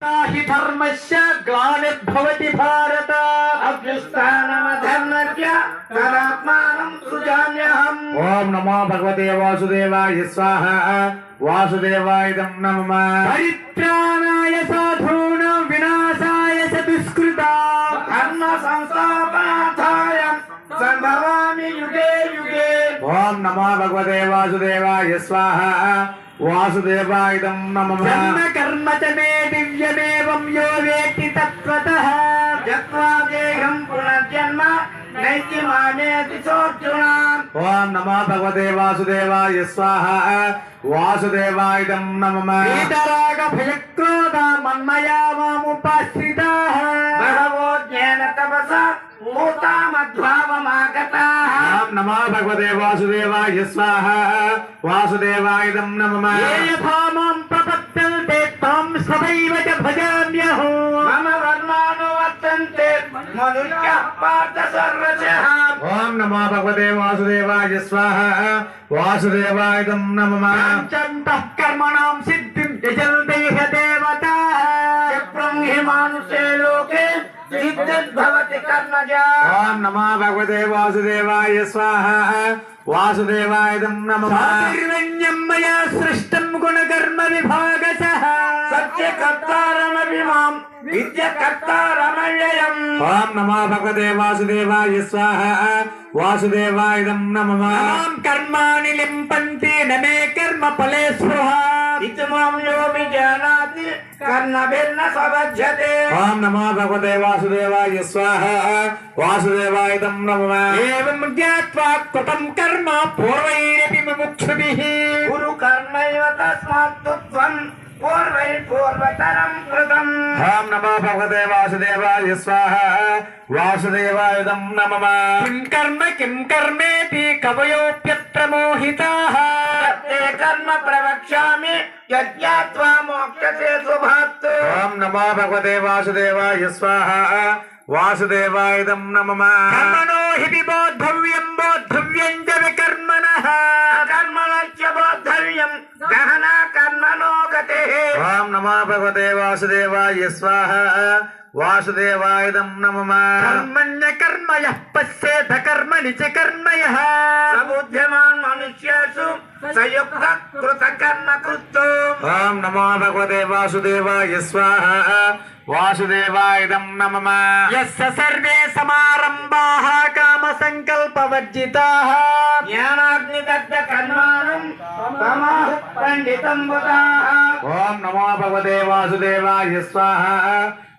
हि धर्मस्य ग्लानिर्भवति भारत अभ्युत्थानमधर्मस्य तदात्मानं सृजाम्यहम्। ओम नमो भगवते वासुदेवाय स्वाहा वासुदेवाय नमः। परित्राणाय साधूनां विनाशाय च दुष्कृतां धर्म संस्थापनार्थाय संभवामि युगे युगे। ओम नमो भगवते वासुदेवाय स्वाहा वासुदेवाय नमः। जन्म कर्म च मे दिव्यमेवं यो वेत्ति तत्त्वतः जत्वा देहं पुनर्जन्म नैति मामेति सोऽर्जुना। ओम नमो भगवते वासुदेवाय स्वाहा वासुदेवाय नमः। वीतराग भयक्रोधा मन्मया मामुपाश्रिताः बहवो ज्ञान तपसा मूता मध्वावमागताः। ओम नमो भगवते वासुदेवाय स्वाहा वासुदेवाय नमः। ये यथा मां प्रपद्यन्ते तं सदैव च भजाम्यहम्। मम वर्णानुवर्तन्ते मनुष्यः पार्थ सर्वशः। ओम नमो भगवते वासुदेवाय स्वाहा वासुदेवाय नमः। काञ्चन्तः कर्मणां सिद्धिं यजन्ते ह्य देवताः। क्षिप्रं हि मानुषे लोके सिद्धिर्भवति कर्मजा। ओम नमो भगवते वासुदेवाय स्वाहा वासुदेवाय नमः। सातिर्वण्यं मया सृष्टं गुणकर्म विभागशः। सत्यकर्तारमपि मां विद्यकर्तारमव्ययम्। ओम नमो भगवते वासुदेवाय स्वाहा वासुदेवाय नमः। मां कर्माणि लिम्पन्ति न मे कर्म फले स्पृहा। इति मां यो विजानाति कर्मभिर्न सबध्यते। ओम नमो भगवते वासुदेवाय स्वाहा वासुदेवाय नमः। एवं ज्ञात्वा कृतं कर्म पूर्वैरपि मुमुक्षुभिः। गुरु कर्मैव तस्मात् त्वं पूर्वै पूर्वतरं कृतम्। ओम नमो भगवते वासुदेवाय स्वाहा वासुदेवाय नमः। किं कर्मेति कवयोऽप्यत्र मोहिताः। ते कर्म प्रवक्ष्यामि यज्ञात्वा मोक्षसे शुभात्। ओम नमो भगवते वासुदेवाय स्वाहा वासुदेवाय नमः। कर्मणो हि विबोद्धव्यं बोद्धव्यं च विकर्मणः। कर्मणश्च बोद्धव्यं गहना कर्मणो गतिः। ओम नमो भगवते वासुदेवाय स्वाहा वासुदेवाय नमः। कर्मण्य कर्मयः पश्येत कर्मणि च कर्मयः। सबुद्धिमान् मनुष्येषु संयुक्तः कृतकर्म कृतो। ओम नमो भगवते वासुदेवाय स्वाहा वासुदेवाय नमः। यस्य सर्वे समारम्भाः कामसङ्कल्पवर्जिताः। ज्ञानाग्निदग्धकर्माणं तमाह पण्डितं बुधाः। ओम नमो भगवते वासुदेवाय स्वाहा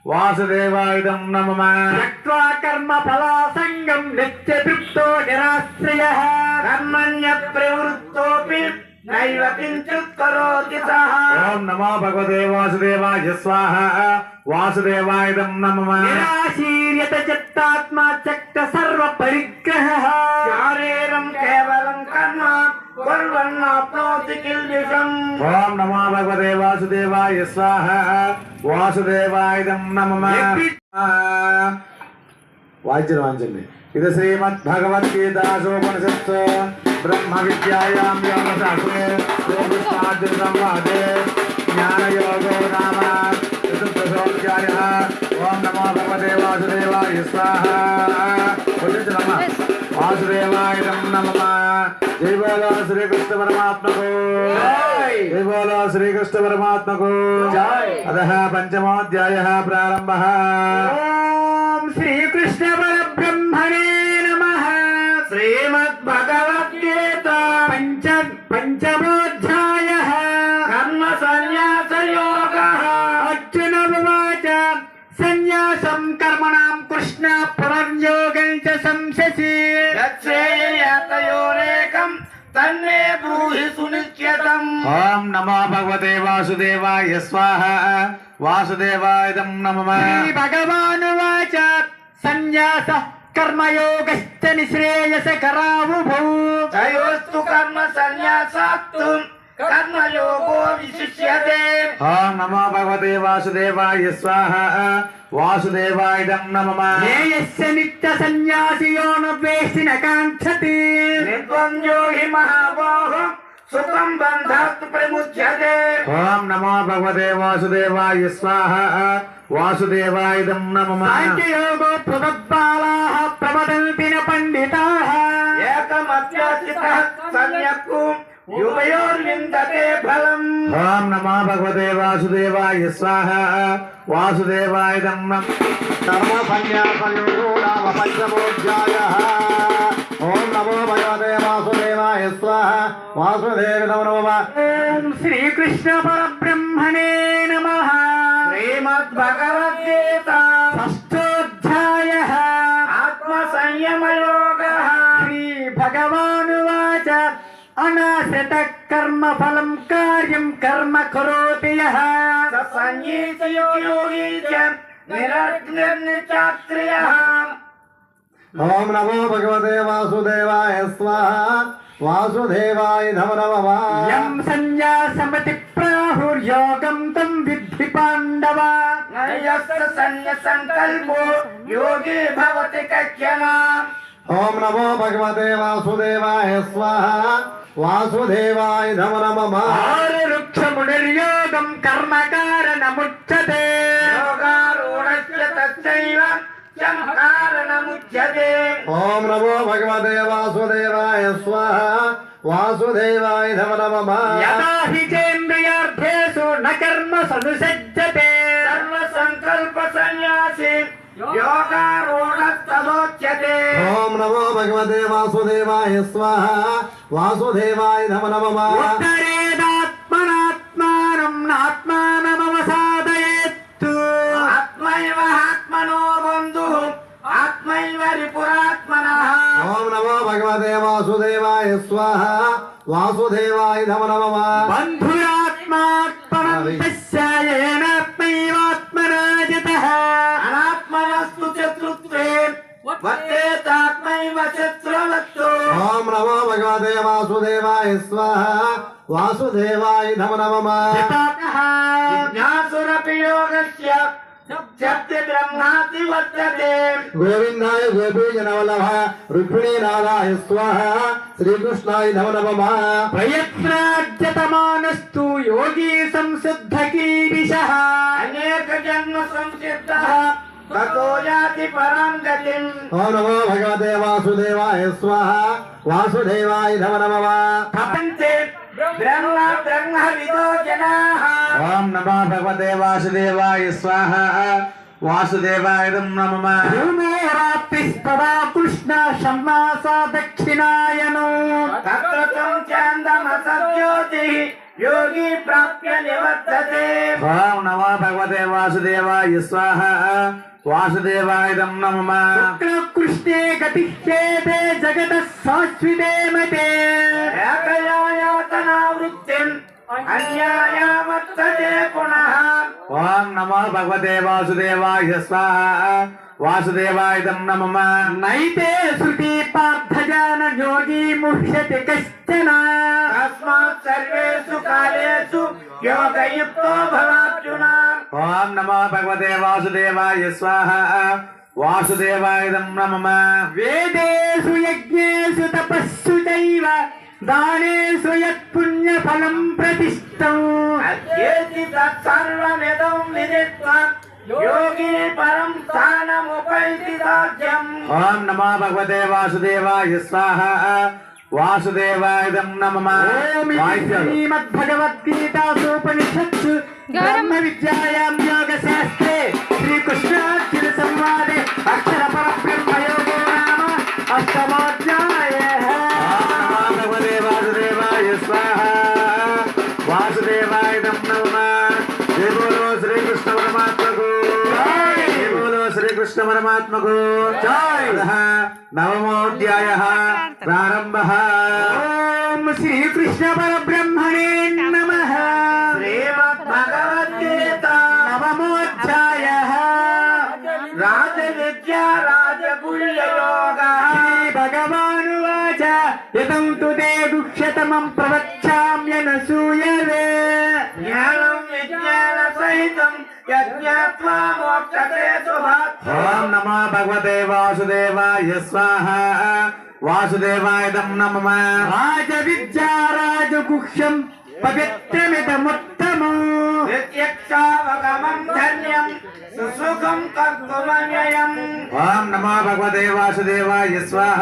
वासुदेवाय नमः। त्यक्त्वा कर्मफलासङ्गं नित्यतृप्तो निराश्रयः। कर्मण्यप्रवृत्तोऽपि नैव किञ्चित् करोति सः। ओम नमो भगवते वासुदेवाय स्वाहा वासुदेवाय नमः। निराशीर्यत चित्तात्मा त्यक्त सर्वपरिग्रहः। शारीरं केवलं कर्म कुर्वन्नाप्नोति किल्बिषम्। ओम नमो भगवते वासुदेवाय स्वाहा वासुदेवाय नमः। वाच्यवांचल्य ఇది శ్రీమద్భగవద్గీతాసోపనిషత్తు బ్రహ్మ విద్యాయాం యోగశాస్త్రే శ్రీకృష్ణార్జున సంవాదే జ్ఞానయోగో నామ చతుర్దశోధ్యాయః. ఓం నమో భగవతే వాసుదేవాయ స్వాహా. వాసుదేవాయ నమః. జై బోలో శ్రీకృష్ణ పరమాత్మకు జై బోలో శ్రీకృష్ణ పరమాత్మకు జై. అదః పంచమోధ్యాయః ప్రారంభః. ఓం శ్రీకృష్ణ పరబ్రహ్మణే నమః. श्रीमद्भगवद्गीता పంచమోధ్యాయః. कर्म संन्यासयोगः। అర్జున ఉవాచ సన్యాసం కర్మణాం కృష్ణ పునర్యోగం చ సంశసి. यत्सेयतयोरेकं तन्मे ब्रूहि सुनिश्चितम्। ओम नमो भगवते वासुदेवाय स्वाहा वासुदेवाय नमः. శ్రీ భగవానువాచ సన్యాస కర్మయోగశ్చ నిశ్రేయసకరావుభౌ. तयोस्तु कर्म संन्यासात्तु कर्मयोगो विशिष्यते। ओम नमो भगवते वासुदेवाय स्वाहा वासुदेवाय नमः. యేయస్య నిత్య సన్యాసి యో న వేష్టి న కాంక్షతి. निर्द्वन्द्वो हि महाबाहो సుఖం బంధాత్ ప్రముచ్యతే ఓం నమో భగవతే వాసుదేవాయ స్వాహ వాసుదేవాయదం నమః సాంఖ్యయోగో ప్రవద్బాలాః ప్రవదంతి న పండితాః ఏకమప్యాచితః సమ్యక్కు యువయోర్విందతే ఫలం ఓం నమో భగవతే వాసుదేవాయ స్వాహ వాసుదేవాయదం నమః కర్మ సన్యాసయోగో నామ పంచమోధ్యాయః ఓం నమో భగవతే వాసుదేవాయ స్వాహ వాసుదేవాయ నమః ఓం శ్రీకృష్ణ పరబ్రహ్మణే నమః శ్రీమద్భగవద్గీత షష్ఠోధ్యాయః ఆత్మ సంయమయోగః శ్రీభగవానువాచ అనాశ్రిత కర్మ ఫలం కార్యం కర్మ కరోతి యః సంగీతయోగి చ నిరగ్నిర్నిచాక్రియః ఓం నమో భగవతే వాసుదేవాయ స్వాహ వాసుదేవాయ నమః యం సన్యాసమతి ప్రాహుర్యోగం తం విద్ధి పాండవ యస్య సన్య సంకల్పో యోగి భవతి కశ్చన ఓం నమో భగవతే వాసుదేవాయ స్వాహ వాసుదేవాయ నమః ఆరుక్షమునిర్యోగం కర్మకారణముచ్యతే యోగారూఢస్య తస్యైవ సంకారణముచ్యతే ఓం నమో భగవతే వాసుదేవాయ స్వాహ వాసుదేవాయ నమః యదా హి చేంద్రియార్థేషు న కర్మ సనుసజ్జతే సర్వ సంకల్ప సన్యాసి యోగారూఢస్తదోచ్యతే ఓం నమో భగవతే వాసుదేవాయ స్వాహ వాసుదేవాయ నమః ఉత్తరేదాత్మనాత్మానం నాత్మానమవసాదయేత్తు ఆత్మైవ ఆత్మనో బంధు ఆత్మైవ రిపురాత్మనః ఓం నమో భగవతే వాసుదేవాయ స్వాహ వాసుదేవాయ నమః బంధురాత్మాత్మనం తస్య యేనాత్మైవాత్మనాజితః అనాత్మనస్తు శత్రుత్వే వర్తేతాత్మైవ శత్రువత్తు ఓం నమో భగవతే వాసుదేవాయ స్వాహ వాసుదేవాయ నమః జిజ్ఞాసురపి యోగస్య శక్తి బ్రహ్మాతి వర్తతే గోవిందాయ గోపీజనవల్లభ రుక్మిణీనాథాయ స్వాహ శ్రీకృష్ణాయ నమః ప్రయత్నార్జతమానస్తు యోగీ సంశుద్ధ కీరిషః అనేక జన్మ సంసిద్ధః తతో యాతి పరాం గతిం ఓం నమో భగవతే వాసుదేవాయ స్వాహ వాసుదేవాయ నమః ప్రపంచే బ్రహ్మ బ్రహ్మవిదో జనాః ఓం నమో భగవతే వాసుదేవాయ స్వాహ వాసుదేవాయ నమః భూమేరాప్తిస్తదా కృష్ణ షణ్మాసా దక్షిణాయనో తత్ర సంచాందమసజ్యోతి యోగి ప్రాప్య నివర్తతే ఓం నమో భగవతే వాసుదేవాయ స్వాహ వాసుదేవాయ నమః కృష్ణే గతిష్యేతే జగత శాశ్వతే మతే ఏకయాయాతనా వృత్తిం అన్యాయా వర్తతే పునః ఓం నమో భగవతే వాసుదేవాయ స్వాహ వాసుదేవాయ నమః నైతే శృతి పార్థజాన యోగి ముహ్యతి కశ్చన తస్మాత్ సర్వేషు కాలేషు యోగయుక్తో భవార్జున ఓం నమో భగవతే వాసుదేవాయ స్వాహ వాసుదేవాయ నమః వేదేషు యజ్ఞేషు తపస్సు చైవ దానేషు యత్పుణ్యఫలం ప్రతిష్టం అధ్యేతి తత్సర్వమిదం విదిత్వా యోగి పరం స్థానముపైతి సాధ్యం ఓం నమో భగవతే వాసుదేవాయ స్వాహ వాసుదేవాయ నమః శ్రీమద్భగవద్గీతాసూపనిషత్సు బ్రహ్మ విద్యాయాం యోగ శాస్త్రే శ్రీకృష్ణార్జున సంవాదే అక్షర పరబ్రహ్మ యోగో నామ అష్టమోధ్యాయః. భగవతే వాసుదేవాయ స్వాహ వాసుదేవాయ నమః జై బోలో శ్రీకృష్ణ పరమాత్మకు జై బోలో శ్రీకృష్ణ పరమాత్మకు జై నవమోధ్యాయః ప్రారంభః ఓం శ్రీకృష్ణ పరబ్రహ్మణే నమః. శ్రీమద్భగవద్గీత నవమోధ్యాయః. రాజ విద్యా రాజగుల్య యోగః భగవానువాచ యతం తు తే గుహ్యతమం ప్రవక్ష్యామ్యనసూయవే. జ్ఞానం విజ్ఞాన సహితం యజ్ఞాత్వా మోక్షతే శుభాత్ ఓం నమో భగవతే వాసుదేవాయ స్వాహ వాసుదేవాయదం నమః రాజ విద్యా రాజగుహ్యం పవిత్రమిదముత్తమం ప్రత్యక్షావగమం ధన్యం సుసుఖం కర్తుమవ్యయం ఓం నమో భగవతే వాసుదేవాయ స్వాహ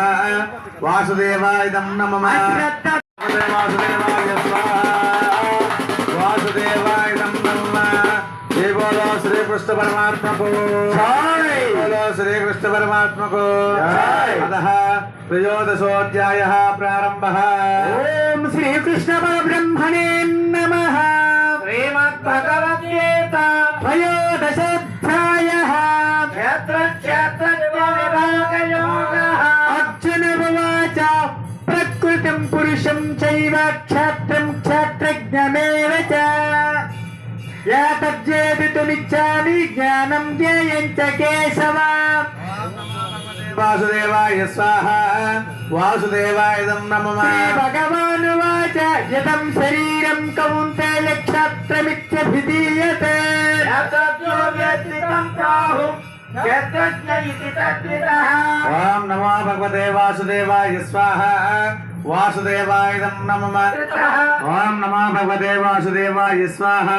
వాసుదేవాయదం నమః అశ్రద్ధ వాసుదేవాయ స్వాహ వాసుదేవాయదం నమః జై బోలో శ్రీకృష్ణ పరమాత్మకు జై. బోలో శ్రీకృష్ణ పరమాత్మకు అతః త్రయోదశోऽధ్యాయः ప్రారంభः ఓం శ్రీకృష్ణ పరబ్రహ్మణే నమః శ్రీమద్భగవద్గీత త్రయోదశోధ్యాయః క్షేత్రజ్ఞ విభాగయోగః అర్జున ఉవాచ ప్రకృతిం పురుషం చైవ క్షేత్రం క్షేత్రజ్ఞమేవ చ ఏతజ్జేదితుమిచ్చామి జ్ఞానం జ్ఞేయం చ కేశవ వాసుదేవాయ స్వాహ వాసుదేవాయదం నమః భగవానువాచ యతం శరీరం కౌంతేయ క్షేత్రమిత్యభిధీయతే క్షేత్రజ్ఞో వ్యక్తితం ప్రాహు క్షేత్రజ్ఞ ఇతి తద్విదః ఓం నమో భగవతే వాసుదేవాయ స్వాహ వాసుదేవాయదం నమః ఓం నమో భగవతే వాసుదేవాయ స్వాహ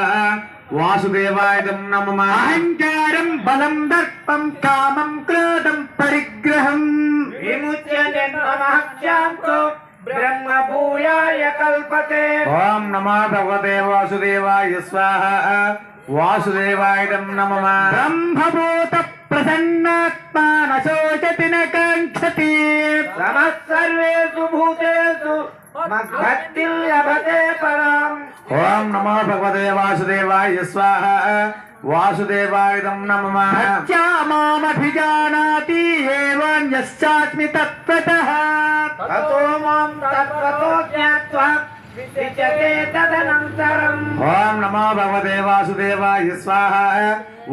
వాసుదేవాయదం నమః అహంకారం బలం దర్పం కామం క్రోధం పరిగ్రహం విముచ్య నిర్మమఃశాంతో బ్రహ్మ భూయాయ కల్పతే ఓం నమో భగవతే వాసుదేవాయ స్వాహ వాసుదేవాయదం నమః బ్రహ్మభూత ప్రసన్నాత్మా న శోచతి న కాంక్షతి సమః సర్వేషు భూతేషు మద్భక్తిం లభతే పరాం ఓం నమో భగవతే వాసుదేవాయ స్వాహ వాసుదేవాయదం నమః భక్త్యా మామభిజానాతి ఏవాన్యశ్చాస్మి తత్వతః తతో మాం తత్వతో జ్ఞాత్వా విశిష్యతే తదనంతరం ఓం నమో భగవతే వాసుదేవాయ స్వాహ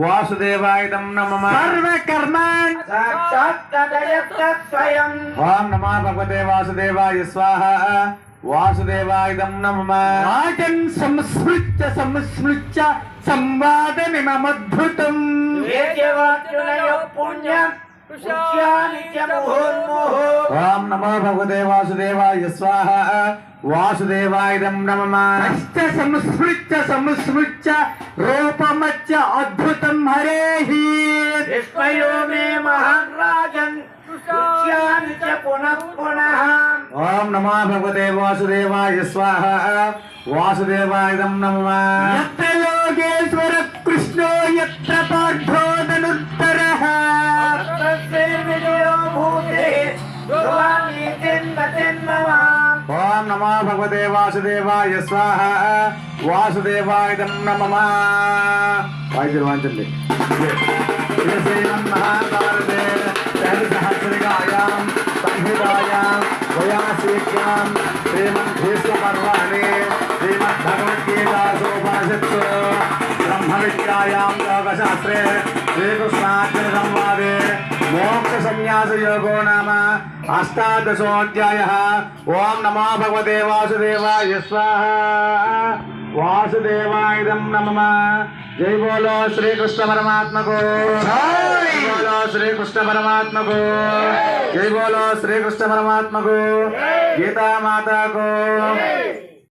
వాసుదేవాయదం నమః సర్వకర్మాణి సాక్షాత్ తదయత్త స్వయం ఓం నమో భగవతే వాసుదేవాయ స్వాహ వాసుదేవాయదం నమః రాజన్ సంస్మృత్య సంవాదమిమద్భుతం వేద్యవాక్యునయో పుణ్యం పుష్యాని చ ముహుర్ముహు ఓం నమో భగవతే వాసుదేవాయ స్వాహ వాసుదేవాయదం నమః సంస్మృత్య రూపమచ్చ అద్భుతం హరేహి విస్మయో మే మహాన్ రాజన్ పుష్యాని చ పునః పునః ఓం నమో భగవతే వాసుదేవాయ స్వాహ వాసుదేవాయదం నమః యత్ర యోగేశ్వర కృష్ణో యత్ర పార్థో ధనుర్ధరః తస్సేర్విజయో భూతే ధ్రువాణి జన్మ జన్మవాన్ ఓం నమో భగవతే వాసుదేవాయ స్వాహ వాసుదేవాయదం నమః వాయిద్యం వాంచండి మహాభారతే సహస్రికాయాం సంహితాయాం వయాసీక్యాం శ్రీమద్భీష్మపర్వాణి శ్రీమద్భగవద్గీతాసోపనిషత్సు బ్రహ్మ విద్యాయాం యోగశాస్త్రే శ్రీకృష్ణార్జున సంవాదే మోక్ష సన్యాస యోగో నామ అష్టాదశోऽధ్యాయः ఓం నమో భగవతే వాసుదేవాయ స్వాహ వాసుదేవాయదం నమః జై బోలో శ్రీకృష్ణ పరమాత్మకు జై బోలో శ్రీకృష్ణ పరమాత్మకు జై బోలో శ్రీకృష్ణ పరమాత్మకు గీతా మాతాకు